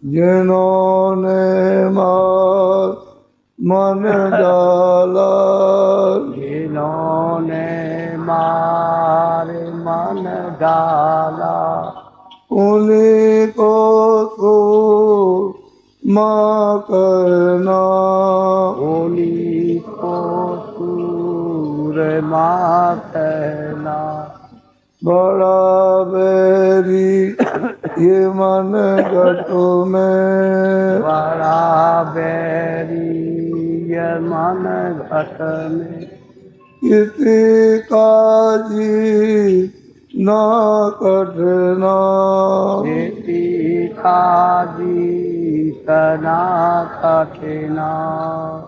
जिन्होंने मन डाला, जिन्होंने मारे मन डाला, उन्हीं को तू माँ करना, उन्हीं को सूरमा कहना। बड़ा बैरी ये मन घट में, बड़ा बैरी ये मन घट में, किसी काजी ना कटना, किसी का जीतना कठिना।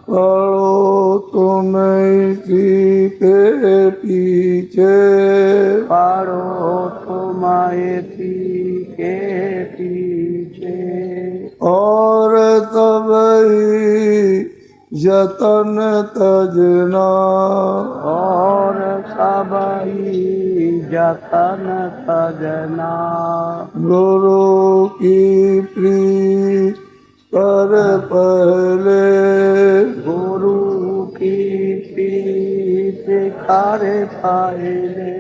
पढ़ो तुम इसी के पीछे, पढ़ो तुम इसी के पीछे, और तब ही जतन तजना, और सबही जतन तजना। गुरु की प्रीत कर पहले, गुरु की प्रीत कर पहले,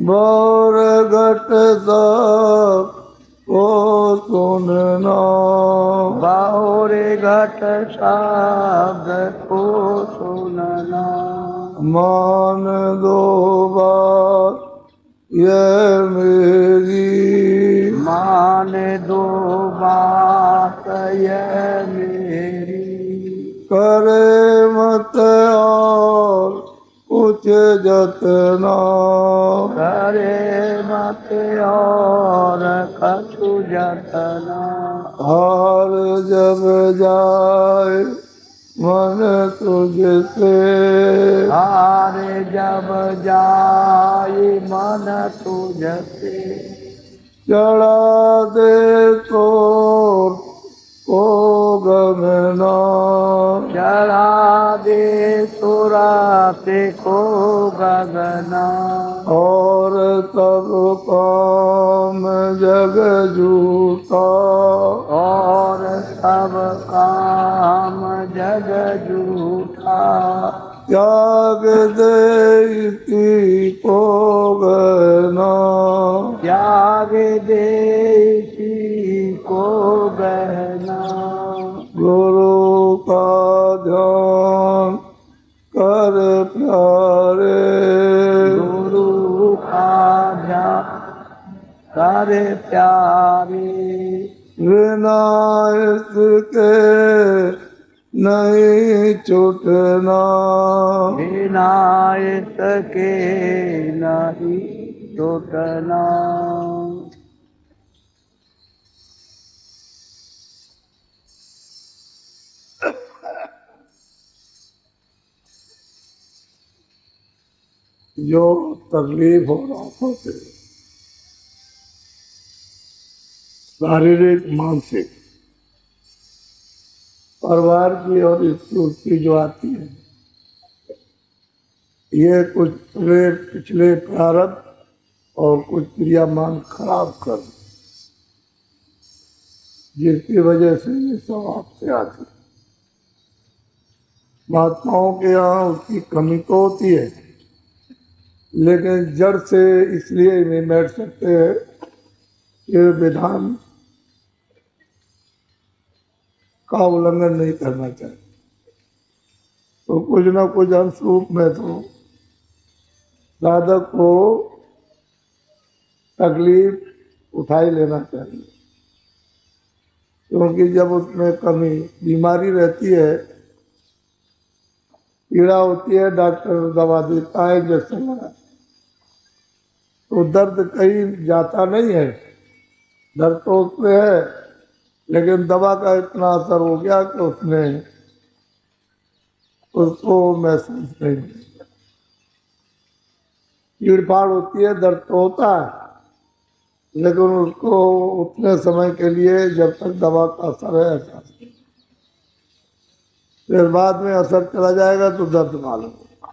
बौर घट सब को सुनना, बाहुर घट शब्द को सुनना। मान दो बात ये मेरी, मान दो बात ये मेरी, करे मत और कुछ जतना, करे मत और कछु जतना। हार जब जाए मन तुझसे, हार जब जाए मन तुझसे, चढ़ा दे तो को गगना, चढ़ा दे सुराते को गगना। और तब काम जग झूठा, और सब काम जग झूठा, त्याग दे इसी को गहना, त्याग दे इसी को गहना। गुरु का ध्यान कर प्यारे, गुरु का ध्यान कर प्यारे, बिना इसके नहीं छूटना, बिना इसके नहीं छूटना। जो तकलीफ हो रातों से, शारीरिक मानसिक परिवार की और इसकी उसकी जो आती है, ये कुछ पिछले प्रारब्ध और कुछ क्रियामान खराब कर, जिसकी वजह से ये सब आपसे आती है। महात्माओं के यहाँ उसकी कमी तो होती है, लेकिन जड़ से इसलिए नहीं बैठ सकते हैं कि विधान का उल्लंघन नहीं करना चाहिए। तो कुछ ना कुछ अंश रूप में तो साधक को तकलीफ उठा ही लेना चाहिए, क्योंकि जब उसमें कमी बीमारी रहती है, पीड़ा होती है, डॉक्टर दवा देता है, इंजेक्शन लगाता है, तो दर्द कहीं जाता नहीं है, दर्द तो उसमें है, लेकिन दवा का इतना असर हो गया कि उसने उसको महसूस नहीं किया। पीड़फाड़ होती है, दर्द तो होता है, लेकिन उसको उतने समय के लिए जब तक दवा का असर है ऐसा, फिर बाद में असर चला जाएगा तो दर्द मालूम होगा।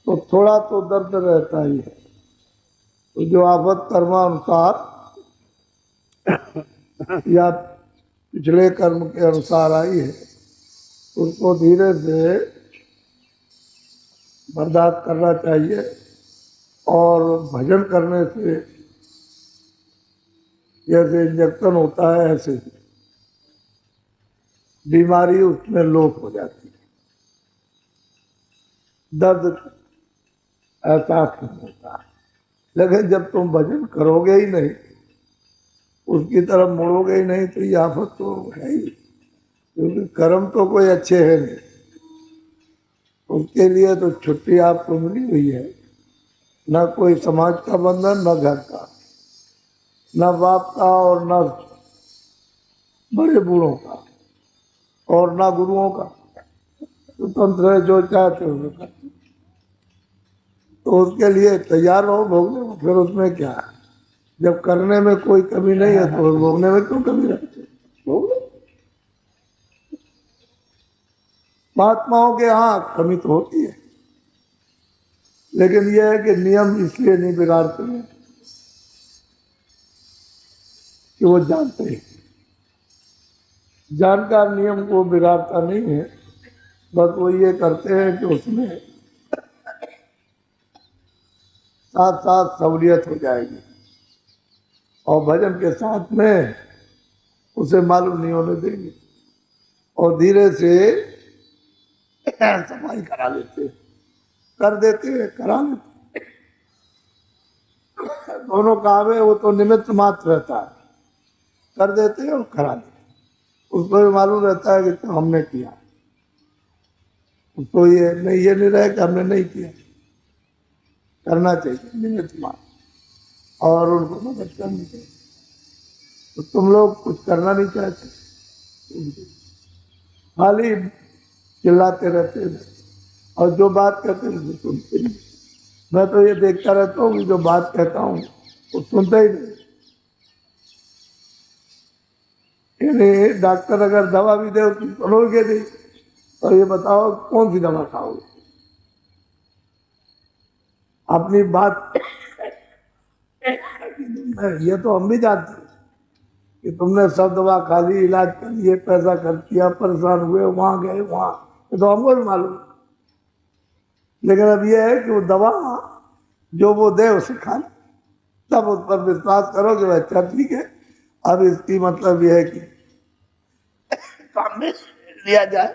तो थोड़ा तो दर्द रहता ही है। तो जो आफत कर्मानुसार या पिछले कर्म के अनुसार आई है, उसको धीरे से बर्दाश्त करना चाहिए। और भजन करने से जैसे इंजेक्शन होता है, ऐसे बीमारी उसमें लोप हो जाती है, दर्द एहसास नहीं होता। लेकिन जब तुम भजन करोगे ही नहीं, उसकी तरफ मुड़ोगे ही नहीं, तो ये आफत तो है ही, क्योंकि कर्म तो कोई अच्छे है नहीं। उसके लिए तो छुट्टी आपको मिली हुई है, न कोई समाज का बंधन, न घर का, न बाप का, और न बड़े बूढ़ों का, और न गुरुओं का। स्वतंत्र है, जो चाहते हो करते। तो उसके लिए तैयार रहो भोगने में, फिर उसमें क्या है? जब करने में कोई कमी नहीं है तो भोगने में क्यों कमी रखते? भोग लो। महात्माओं के यहाँ कमी तो होती है, लेकिन यह है कि नियम इसलिए नहीं बिगाड़ते हैं कि वो जानते हैं। जानकार नियम को बिगाड़ता नहीं है, बस वो ये करते हैं कि उसमें साथ साथ सहूलियत हो जाएगी, और भजन के साथ में उसे मालूम नहीं होने देंगे, और धीरे से सफाई करा लेते हैं, कर देते हैं, करा लेते हैं। दोनों काम है, वो तो निमित्त मात्र रहता है, कर देते हैं और करा देते हैं। उसको भी मालूम रहता है कि तो हमने किया, उसको ये नहीं रहे कि हमने नहीं किया। करना चाहिए निमित्त मात्र, और उनको मदद करनी चाहिए। तो तुम लोग कुछ करना नहीं चाहते, खाली चिल्लाते रहते हैं, और जो बात कहते हैं वो सुनते नहीं। मैं तो ये देखता रहता हूँ कि जो बात कहता हूँ वो सुनता ही नहीं। यानी डॉक्टर अगर दवा भी दे तो सुनोगे नहीं, तो ये बताओ कौन सी दवा खाओगे? अपनी बात ये तो हम भी जानते हैं कि तुमने सब दवा खा ली, इलाज कर लिए, पैसा खर्च किया, परेशान हुए, वहां गए वहां, ये तो हमको भी मालूम। लेकिन अब ये है कि वो दवा जो वो दे उसे खा लो, तब उस पर विश्वास करो कि वह अच्छा ठीक है। अब इसकी मतलब यह है कि काम में लिया जाए,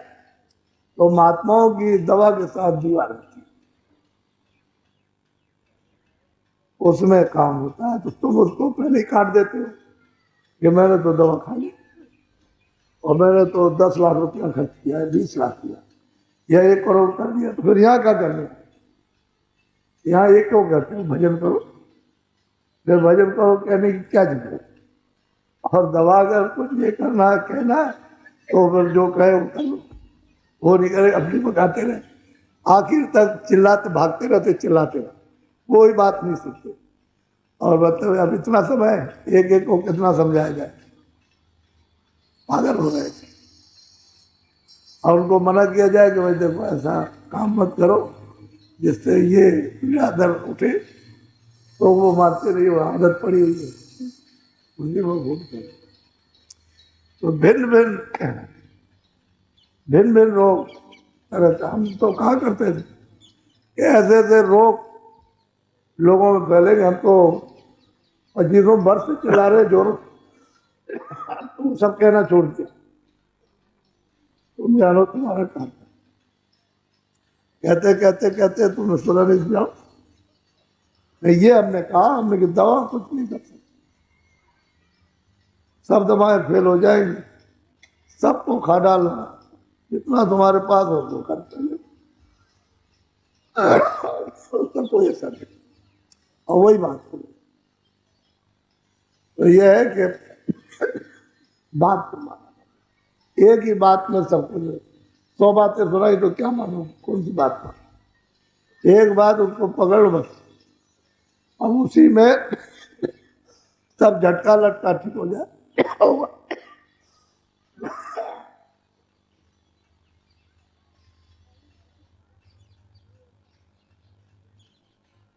तो महात्माओं की दवा के साथ दीवार रहती है, उसमें काम होता है। तो तुम उसको पहले ही काट देते हो कि मैंने तो दवा खा ली, और मैंने तो 10 लाख रुपया खर्च किया है, 20 लाख किया, या 1 करोड़ कर दिया, तो फिर यहाँ क्या करने? यहाँ ये क्यों कहते हो भजन करो? फिर भजन करो कहने की क्या जरूरत? और दवा अगर कुछ ये करना है, कहना है, तो फिर जो कहे वो कर लो, वो नहीं करे अपनी पकाते रहे, आखिर तक चिल्लाते भागते रहते, चिल्लाते रहते, कोई बात नहीं सुनते। और बताओ अब इतना समय एक एक को कितना समझाया जाए, पागल हो रहे थे। और उनको मना किया जाए कि भाई देखो ऐसा काम मत करो जिससे ये दर्द उठे, तो वो मानते नहीं, वो आदत पड़ी हुई है उनकी, वो घूमते। तो भिन्न भिन्न रोग रहते। हम तो कहा करते थे कि ऐसे ऐसे रोग लोगों में फैलेंगे, हम तो 25 वर्ष से चला रहे जोरों, तुम सब कहना छोड़ दिया, तुम जानो तुम्हारा काम। कहते कहते कहते तुमने सुना नहीं, जाओ नहीं, ये हमने कहा, हमने कि दवा कुछ नहीं कर सकती, सब दवाएं फेल हो जाएंगी, सबको खा डालना, जितना तुम्हारे पास हो तो करते हैं, उसका कोई असर नहीं। और वही बात हो, तो यह है कि बात को माना, एक ही बात में सब कुछ। 100 बातें सुनाई तो क्या मानो, कौन सी बात मानो? एक बात उसको पकड़ लो बस, अब उसी में सब झटका लटका ठीक हो जाए।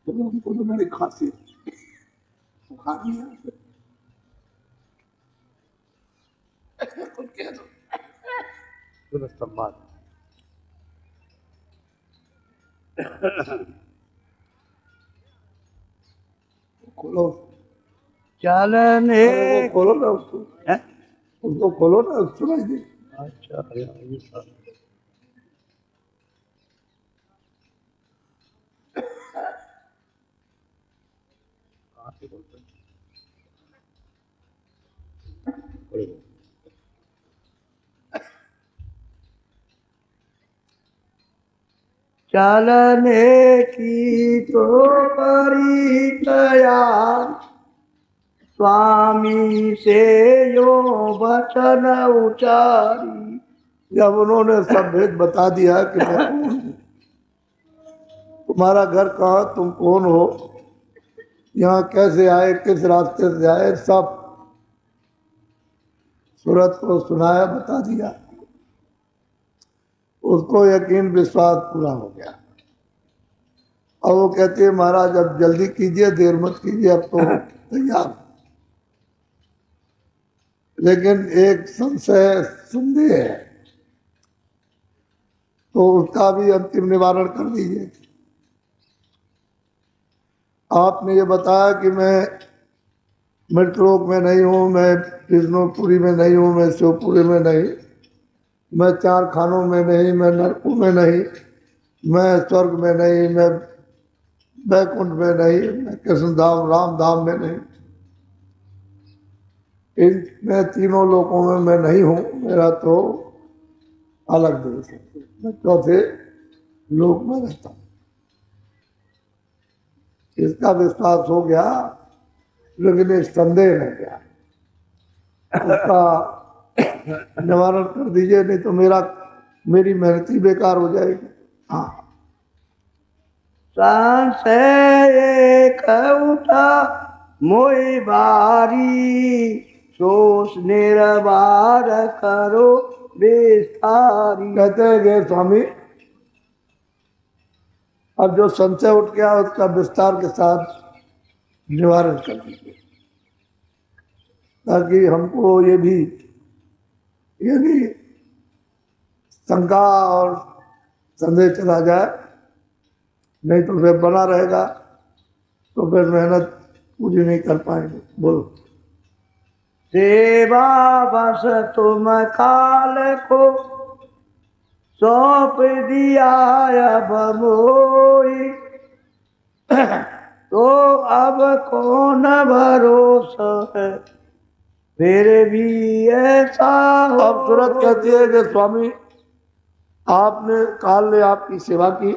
तो उनको तो मेरी खांसी बुखार नहीं है, कुछ कह दो। तुरंत सम्मान। खोलो, चलने अरे वो खोलो ना उसको, हैं? उसको खोलो ना, सुनाई दे। अच्छा ये सब। कहाँ से बोलते हैं? चलने की तो परिचया स्वामी से यो वचन उचारी। जब उन्होंने सब भेद बता दिया कि मैं कौन हूँ, तुम्हारा घर कहाँ, तुम कौन हो, यहाँ कैसे आए, किस रास्ते से आए, सब सूरत को सुनाया, बता दिया। उसको यकीन विश्वास पूरा हो गया। और वो कहती है महाराज अब जल्दी कीजिए, देर मत कीजिए, अब तो तैयार। लेकिन एक संदेह है, तो उसका भी अंतिम निवारण कर दीजिए। आपने ये बताया कि मैं मृतलोक में नहीं हूँ, मैं विष्णुपुरी में नहीं हूँ, मैं शिवपुरी में नहीं, मैं चार खानों में नहीं, मैं नरकों में नहीं, मैं स्वर्ग में नहीं, मैं बैकुंठ में नहीं, मैं कृष्ण धाम राम धाम में नहीं, इन मैं तीनों लोकों में मैं नहीं हूँ, मेरा तो अलग देश है, मैं चौथे लोक में रहता हूँ। इसका विश्वास हो गया, लेकिन संदेह रह गया, उसका निवारण कर दीजिए, नहीं तो मेरी मेहनत ही बेकार हो जाएगी। हाँ, संशय उठा मोई बारी सोच निर्वार करो विस्तारी। कहते हैं गए स्वामी, अब जो संशय उठ गया उसका विस्तार के साथ निवारण कर दीजिए, ताकि हमको ये भी यदि शंका और संदेह चला जाए, नहीं तो फिर बना रहेगा, तो फिर मेहनत पूरी नहीं कर पाएंगे। बोलो। सेवा बस तुम काल को सौंप दिया अब मोई तो अब कौन भरोसा है फिर भी ऐसा हो। अब सूरत कहती है कि स्वामी आपने काल ने आपकी सेवा की,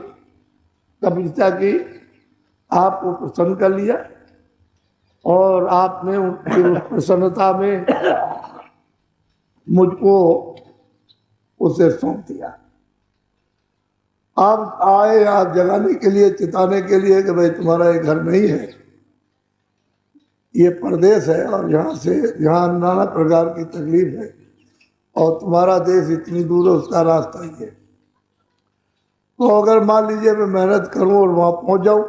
तपस्या की, आपको प्रसन्न कर लिया, और आपने उनकी उस प्रसन्नता में मुझको उसे सौंप दिया। आप आए आप जगाने के लिए, चिताने के लिए कि भाई तुम्हारा ये घर नहीं है, ये परदेश है, और यहाँ नाना प्रकार की तकलीफ है, और तुम्हारा देश इतनी दूर है, उसका रास्ता ही है। तो अगर मान लीजिए मैं मेहनत करूं और वहां पहुंच जाऊं,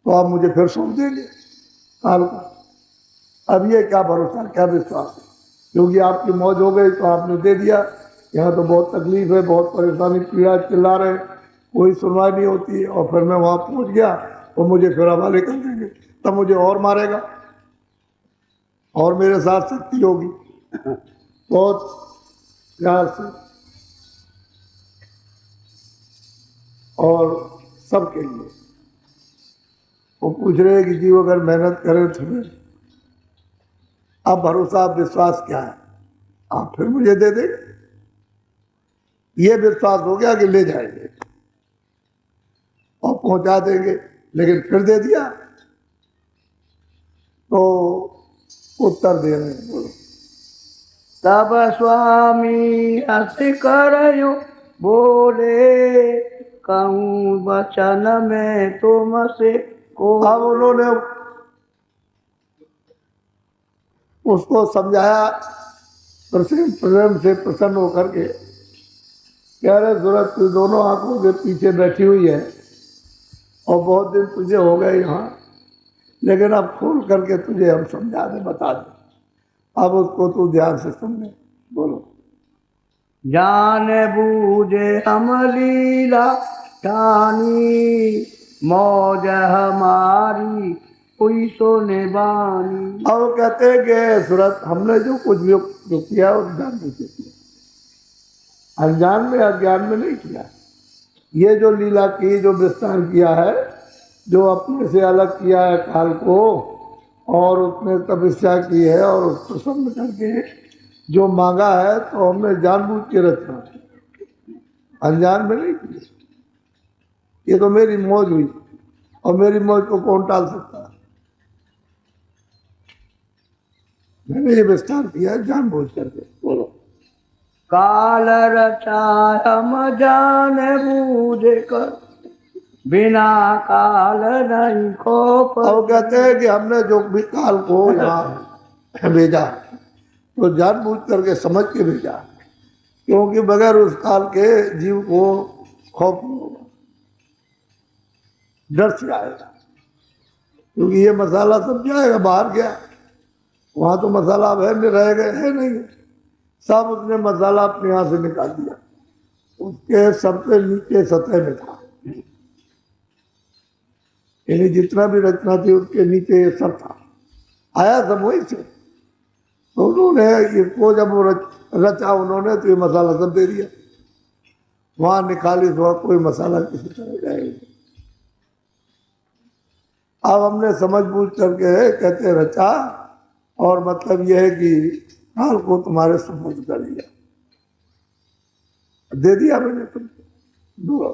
तो आप मुझे फिर सौंप देंगे काल को। अब ये क्या भरोसा, क्या विश्वास है, क्योंकि आपकी मौज हो गई तो आपने दे दिया। यहाँ तो बहुत तकलीफ है, बहुत परेशानी, पीड़ा, चिल्ला रहे, कोई सुनवाई नहीं होती है, और फिर मैं वहां पहुंच गया तो मुझे फिर हवाले कर देंगे, तब मुझे और मारेगा, और मेरे साथ शक्ति होगी। बहुत प्यार से और सबके लिए वो पूछ रहे हैं कि जीव अगर मेहनत करें तो फिर अब भरोसा, विश्वास क्या है, आप फिर मुझे दे देंगे। ये विश्वास हो गया कि ले जाएंगे और पहुंचा देंगे, लेकिन फिर दे दिया तो उत्तर दे रहे हैं। बोलो। तब स्वामी हंस कर बोले कहूँ वचन में तुमसे को। अब उन्होंने उसको समझाया, प्रेम से प्रसन्न होकर के कह रहे सूरत तू दोनों आंखों के पीछे बैठी हुई है, और बहुत दिन तुझे हो गए यहाँ, लेकिन अब खोल करके तुझे हम समझा दें, बता दें। अब उसको तू ध्यान से सुनने बोलो। जान बूझे हम लीला ठानी, मौज हमारी कोई सोने बानी। अब कहते हैं कि सूरत हमने जो कुछ भी जो किया वो जान बूझ के किया, अनजान में अज्ञान में नहीं किया। ये जो लीला की, जो विस्तार किया है, जो अपने से अलग किया है काल को, और उसने तपस्या की है और उसको प्रसन्न करके जो मांगा है, तो हमने जानबूझ के रचना, अनजान में नहीं की। ये तो मेरी मौज हुई, और मेरी मौज को कौन टाल सकता है? मैंने ये विस्तार किया है जानबूझ करके। बोलो। काल रचाय हम जान बूझ कर, बिना काल नहीं को अब कहते हैं कि हमने जो भी काल को यहाँ भेजा, तो जानबूझ करके समझ के भेजा, क्योंकि बगैर उस काल के जीव को खौफ नहीं होगा, डर से आएगा। क्योंकि ये मसाला सब जाएगा बाहर गया, वहां तो मसाला अब है नहीं, रहेगा है नहीं, सब उसने मसाला अपने यहाँ से निकाल दिया, उसके सबसे नीचे सतह में था, यानी जितना भी रचना थी उसके नीचे ये सब था, आया सब वही से। तो उन्होंने इसको जब वो रचा उन्होंने, तो ये मसाला सब दे दिया, वहां निकाली तो कोई मसाला किसी तरह जाएगा। अब हमने समझ बूझ करके कहते रचा, और मतलब यह है कि काल को तुम्हारे सुपुर्द कर दिया, दे दिया मैंने तुमको।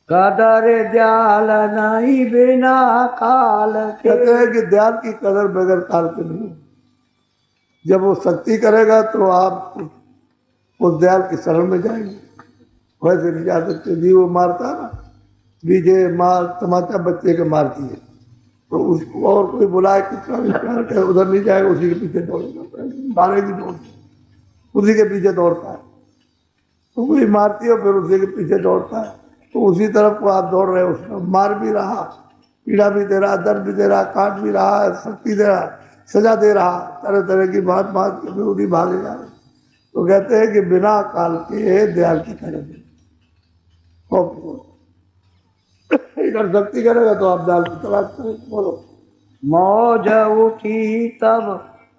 कदर दयाल नहीं बिना काल के। कहते हैं कि दयाल की कदर बगैर काल के नहीं। जब वो शक्ति करेगा तो आप उस दयाल की शरण में जाएंगे, वैसे नहीं जा सकते। जी वो मारता ना, बीजे मार तमाचा बच्चे के मारती है, तो उसको और कोई बुलाए कितना भी प्यार करे, उधर नहीं जाएगा, उसी के पीछे दौड़ेगा, मारेगी दौड़, उसी के पीछे दौड़ता है। तो कोई मारती है फिर उसी के पीछे दौड़ता है, तो उसी तरफ को आप दौड़ रहे हो, उसमें मार भी रहा, पीड़ा भी दे रहा, दर्द भी दे रहा, काट भी रहा, शक्ति दे रहा, सजा दे रहा, तरह तरह की बात के फिर उन्हीं भागे जा रहे। तो कहते हैं कि बिना काल के दयाल की तरह इधर शक्ति करेगा तो आप दयाल की तलाश करें। बोलो। मौज उठी तब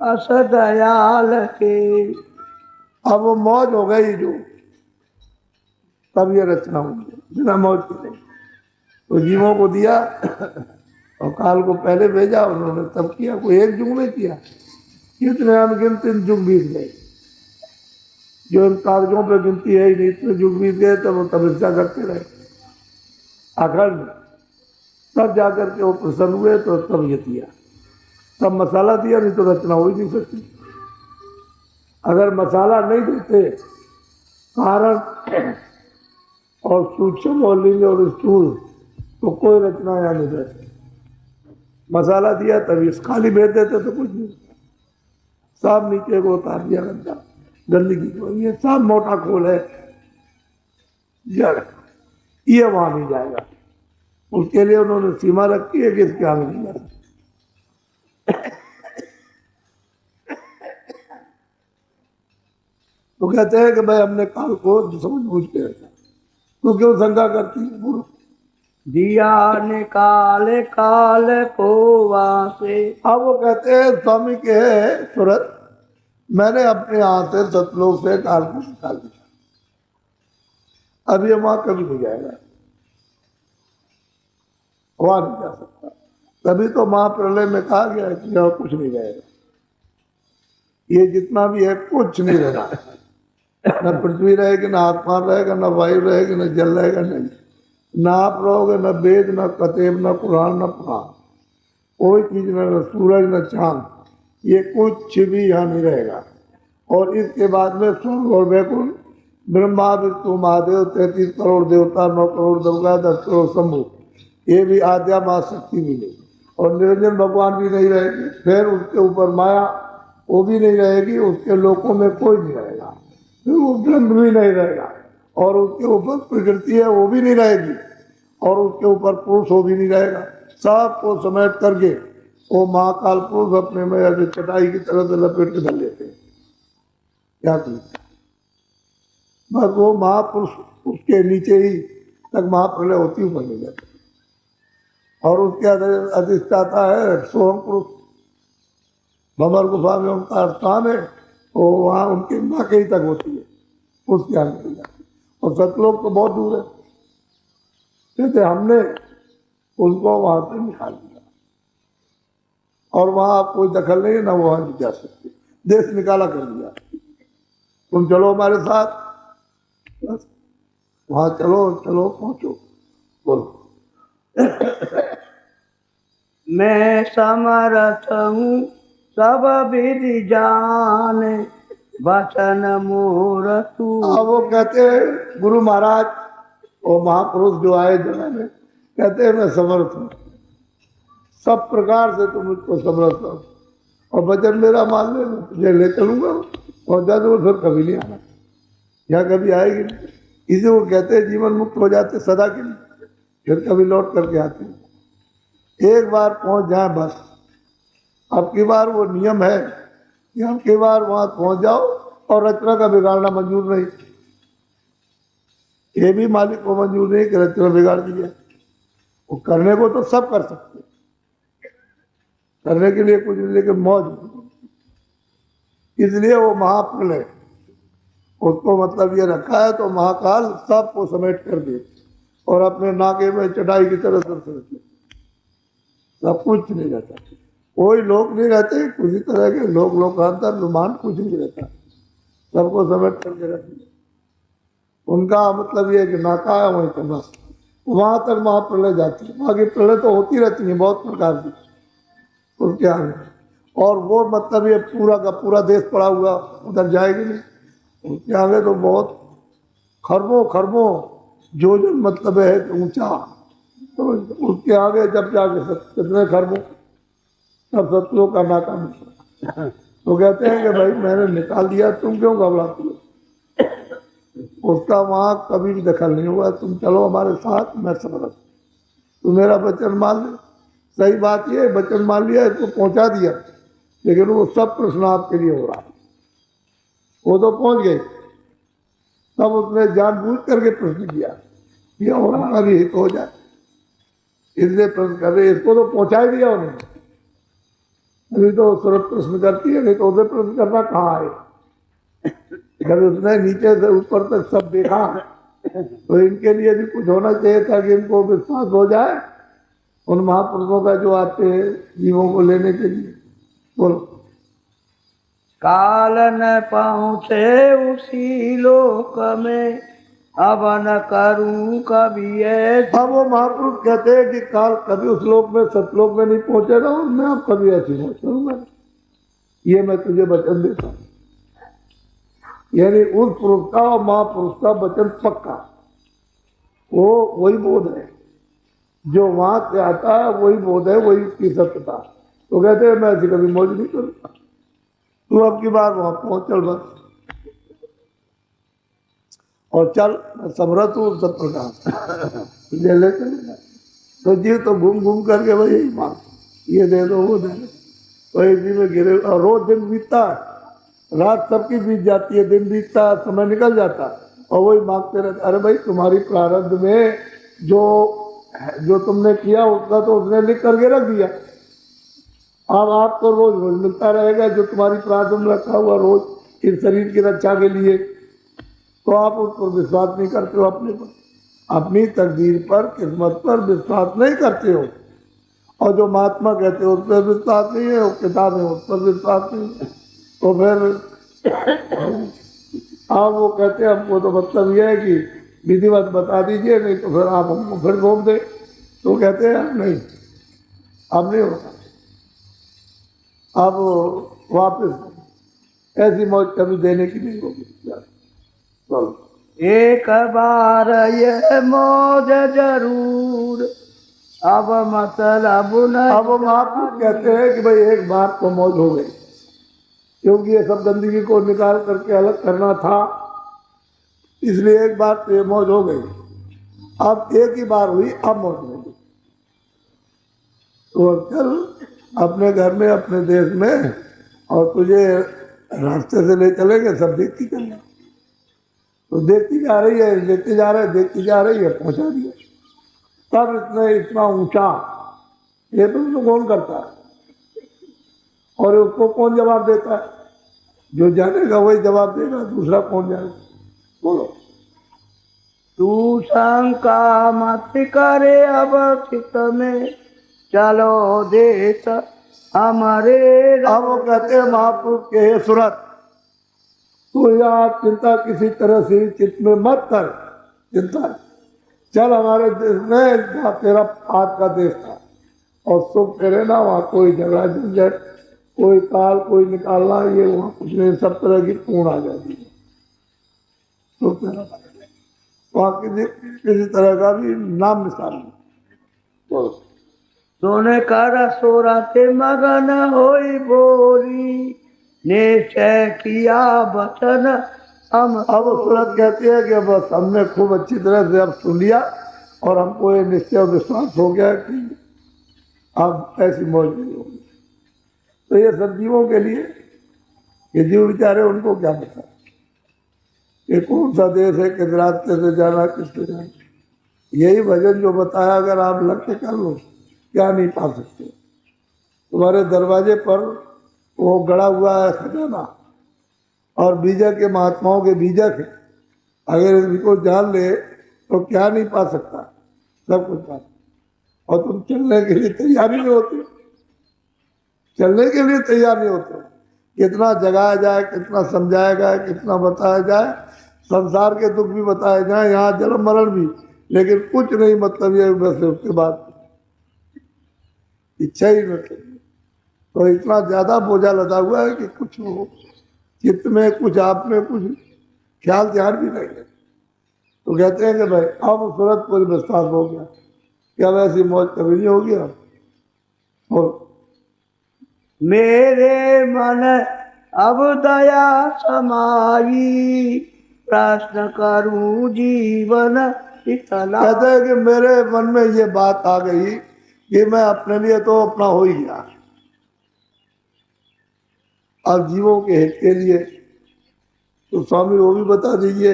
अस दयाल के। अब वो मौज हो गई जो, तब ये रचना होगी, बिना मौज के नहीं। तो जीवों को दिया और काल को पहले भेजा, उन्होंने तब किया, कोई एक युग में किया, कितने अनगिनत युग बीत गए, जो इन कार्यों पे गिनती है ही नहीं, इतने युग बीत गए, तब वो तपस्या करते रहे अखंड, तब जाकर के वो प्रसन्न हुए, तो तब ये दिया, तब मसाला दिया, नहीं तो रचना हो ही नहीं सकती। अगर मसाला नहीं देते, कारण और सूक्ष्म और लिंग और स्थूल, तो कोई रचना यहाँ नहीं रहती। मसाला दिया तभी, खाली भेज देते तो कुछ नहीं, सब नीचे को उतार दिया गंदगी को, ये सब मोटा खोल है जड़, ये वहां नहीं जाएगा। उसके लिए उन्होंने सीमा रखी है कि इसके आगे नहीं जा सकते। तो कहते हैं कि भाई हमने काल को समझ बूझ के रखा, तो क्यों शंका करती है? बोलो। दिया निकाल काल को वासे। अब वो कहते हैं स्वामी के सूरत, मैंने अपने हाथ से सतलोक से काल को निकाल दिया, अब ये वहां कभी नहीं जाएगा, वहां नहीं जा सकता। तभी तो महाप्रलय में कहा गया कि और कुछ नहीं रहेगा, ये जितना भी है कुछ नहीं रहेगा, न पृथ्वी रहेगी, न आसमान रहेगा, न वायु रहेगी, न जल रहेगा, नहीं, न आप रहोगे, न वेद, न कतेब, न कुरान, न पुराण, कोई चीज न सूरज, न चांद, ये कुछ भी यहाँ नहीं रहेगा। और इसके बाद में स्वर्ग और वैकुंठ, ब्रह्मा विष्णु महादेव, 33 करोड़ देवता, 9 करोड़ दुर्गा, 10 करोड़ शंभु, ये भी आद्या माँ शक्ति मिलेगी, और निरंजन भगवान भी नहीं रहेगी। फिर उसके ऊपर माया, वो भी नहीं रहेगी, उसके लोकों में कोई नहीं रहेगा, फिर वो ब्रह्म भी नहीं रहेगा, और उसके ऊपर प्रकृति है वो भी नहीं रहेगी, और उसके ऊपर पुरुष वो भी नहीं रहेगा। सबको समेट करके वो महाकाल पुरुष अपने में ऐसे चटाई की तरह से लपेट के धर लेते हैं। क्या करते बस वो महापुरुष उसके नीचे ही तक महाप्रलय होती हुई बन जाते और उसके अधिष्ठाता है सोहम पुरुष। भंवर गुफा में उनका स्थान है, वो वहाँ उनके नाके ही तक होती है, उसके आगे नहीं जाती। और सतलोक तो बहुत दूर है, कहते हमने उनको वहां से निकाल दिया और वहां आप कोई दखल नहीं है, ना वहां नहीं जा सकते, देश निकाला कर दिया। तुम चलो हमारे साथ, बस वहां चलो चलो पहुंचो। बोलो मैं समर्थ हूँ सब विधि जाने वचन मोर तू। वो कहते हैं गुरु महाराज और महापुरुष जो आए जगह में, कहते हैं मैं समर्थ हूँ सब प्रकार से, तुम मुझको समर्थ हो और वचन मेरा मान ले, मैं तुझे ले चलूंगा और जब वो फिर कभी नहीं आना, या कभी आएगी नहीं। इसे वो कहते हैं जीवन मुक्त हो जाते सदा के लिए, फिर कभी लौट करके आते हैं। एक बार पहुंच जाए बस। अब की बार वो नियम है कि अब की बार वहां पहुंच जाओ और रचना का बिगाड़ना मंजूर नहीं। ये भी मालिक को मंजूर नहीं कि रचना बिगाड़ दी जाए। वो करने को तो सब कर सकते, करने के लिए कुछ नहीं, लेकिन मौज, इसलिए वो महाप्रलय उसको मतलब ये रखा है तो महाकाल सबको समेट कर दे और अपने नाके में चटाई की तरह से सब कुछ नहीं रहता, कोई लोग नहीं रहते, किसी तरह के लोग लोकांतर लुमान कुछ नहीं रहता, सबको समेट करके रख दिया। उनका मतलब ये कि नाका है वहीं तक बस, वहां तक महाप्रलय जाती है, बाकी प्रलय तो होती रहती है बहुत प्रकार की उसके आगे। और वो मतलब ये पूरा का पूरा देश पड़ा हुआ उधर जाएगी नहीं, उसके आगे तो बहुत खरबों खरबों जो मतलब है ऊंचा, तो उसके आगे जब जाके कितने खरबों तब सतलोक का नाका मिला। तो कहते हैं कि भाई मैंने निकाल दिया, तुम क्यों घबराते हो? उसका वहां कभी भी दखल नहीं हुआ, तुम चलो हमारे साथ, मैं समझ, तुम मेरा वचन मान ले। सही बात ये वचन मान लिया, इसको पहुंचा दिया, लेकिन वो सब प्रश्न आपके लिए हो रहा है। वो तो पहुंच गए, तब उसने जानबूझ करके प्रश्न किया, ये हो रहा अभी हित हो जाए, इसलिए प्रश्न कर रहे, इसको तो पहुंचा ही दिया उन्होंने। अभी तो सूरत प्रश्न करती है, नहीं तो उसे प्रश्न करना कहाँ है। जब उसने नीचे से ऊपर तक सब देखा तो इनके लिए भी कुछ होना चाहिए था कि इनको विश्वास हो जाए उन महापुरुषों का जो आते हैं जीवों को लेने के लिए। बोलो काल न पहुँचे उसी लोक में अब न करूं कभी ऐसा। अब वो महापुरुष कहते हैं कि काल कभी उस लोक में सतलोक में नहीं पहुंचेगा और मैं अब कभी ऐसी पहुंच करूंगा, ये मैं तुझे वचन देता हूं। यानी उस पुरुष का और महापुरुष का वचन पक्का, वो वही बोध है जो वहां से आता है, वही बोध है, वही उसकी सत्यता। तो कहते हैं मैं ऐसी कभी मौज नहीं करूंगा, तू अब की बार वहां पहुंच चल बस, और चल मैं समर्थ हूँ सब प्रकार ले ले चलूंगा। तो जी तो घूम घूम करके भाई यही मांग, ये दे दो वो दे दो, तो इसी में गिरे। और रोज दिन बीतता है, रात सबकी बीत जाती है, दिन बीतता है, समय निकल जाता है और वही मांगते रहते। अरे भाई तुम्हारी प्रारब्ध में जो तुमने किया उसका तो उसने लिख करके रख दिया, अब आपको रोज रोज मिलता रहेगा जो तुम्हारी प्रारब्ध में रखा हुआ रोज इस शरीर की रक्षा के लिए। तो आप उस पर विश्वास नहीं करते हो, अपने पर, अपनी तकदीर पर, किस्मत पर विश्वास नहीं करते हो। और जो महात्मा कहते हो उस पर विश्वास नहीं है, वो किताब है उस पर विश्वास नहीं है, तो फिर आप वो कहते हैं हमको तो मतलब ये है कि विधिवत बता दीजिए, नहीं तो फिर आप हमको फिर रोक दे। तो कहते हैं नहीं, अब नहीं होता, अब वापस ऐसी मौज कभी देने की नहीं होगी। चलो एक बार यह मौज जरूर अब मतलब न। अब महापुरुष कहते हैं कि भाई एक बार तो मौज हो गई, क्योंकि ये सब गंदगी को निकाल करके अलग करना था, इसलिए एक बार तो ये मौज हो गई। अब एक ही बार हुई, अब मौज हो गई। तो चल अपने घर में अपने देश में, और तुझे रास्ते से ले चलेंगे, सब देखती चलना। तो देखती जा रही है, देखती जा रहे, देखती जा रही है, पहुंचा दिया। तब इतना ऊंचा, ये तो कौन करता है और उसको कौन जवाब देता है? जो जानेगा वही जवाब देगा, दूसरा कौन जानेगा? बोलो। तू शंका मत करे अब चित्त में, चलो देश हमारे। अब वो कहते हैं महापुरुष के, हे सूरत, तू यहाँ चिंता किसी तरह से चित्त में मत कर, चिंता चल हमारे देश में, जहाँ तेरा हाथ का देश था, और सुख तेरे ना, वहाँ कोई झगड़ा झंझट, कोई काल, कोई निकालना, ये वहाँ कुछ नहीं, सब तरह की पूर्ण आ जाती है। तो तेरा वहाँ किसी तरह का भी नाम निशान नहीं। बोलो। सोने कर सोराते मगन होई बोली, निश्चय किया वचन हम। अब सूरत कहती है कि बस हमने खूब अच्छी तरह से अब सुन लिया, और हमको ये निश्चय और विश्वास हो गया कि अब ऐसी मौज नहीं होगी। तो ये सब जीवों के लिए, ये जीव बेचारे, उनको क्या पता ये कौन सा देश है, किस रास्ते से जाना, किससे जाना। यही भजन जो बताया, अगर आप लग के कर लो, क्या नहीं पा सकते। तुम्हारे दरवाजे पर वो गड़ा हुआ है खजाना, और बीजक के महात्माओं के बीजक है, अगर इनको जान ले तो क्या नहीं पा सकता, सब कुछ पा। और तुम चलने के लिए तैयार ही नहीं होते, चलने के लिए तैयार नहीं होते। कितना जगाया जाए, कितना समझाया जाए, कितना बताया जाए, संसार के दुख भी बताए जाए, यहाँ जन्म मरण भी, लेकिन कुछ नहीं मतलब ये बस उसके बाद इच्छा ही नहीं। तो इतना ज्यादा बोझा लदा हुआ है कि कुछ हो चित्त में, कुछ आप में कुछ ख्याल ध्यान भी नहीं है। तो कहते हैं कि भाई अब सूरत को विश्वास हो गया, क्या वैसी मौज कभी नहीं होगी। अब मेरे मन अब दया समाई, प्रश्न करूं जीवन इतना। कहते हैं कि मेरे मन में ये बात आ गई कि मैं अपने लिए तो अपना हो ही गया, अब जीवों के हित के लिए तो स्वामी वो भी बता दीजिए,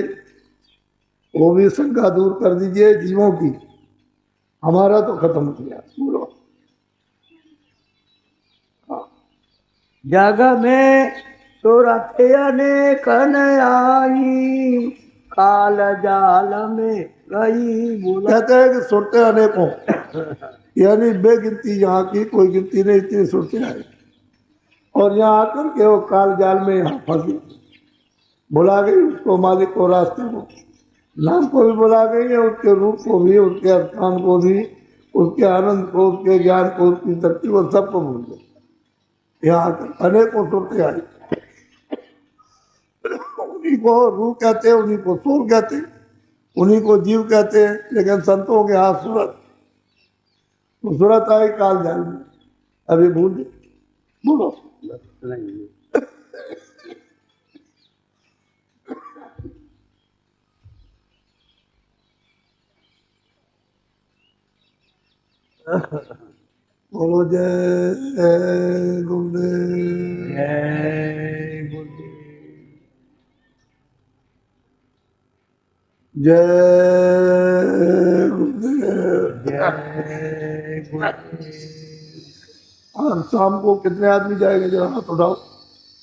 वो भी शंका दूर कर दीजिए जीवों की, हमारा तो खत्म किया। बोलो। जग में सुरते अनेक आई, काल जाल में गई बुला। कहते हैं कि सुरते अनेकों, यानी बेगिनती, यहाँ की कोई गिनती नहीं, इतनी सुरते आई, और यहाँ आकर के वो काल जाल में यहाँ फंस गई, बुला गई उसको, मालिक को, रास्ते को, नाम को भी बुला गई है, उसके रूप को भी, उसके स्थान को भी, उसके आनंद को, उसके ज्ञान को, उसकी शक्ति को, सबको भूल गए। यहाँ आकर अनेकों सुरते आई, उन्हीं को रूह कहते हैं, उन्हीं को सूर कहते हैं, उन्हीं को जीव कहते हैं, लेकिन संतों के हाथ सूरत, तो सूरत आई काल जाल में, अभी भूल गए। बोलो। बोलो जय गुरुदेव। जय गुरुदेव। जय गुरुदेव। जय गुरुदेव। आज शाम को कितने आदमी जाएंगे, जरा हाथ उठाओ।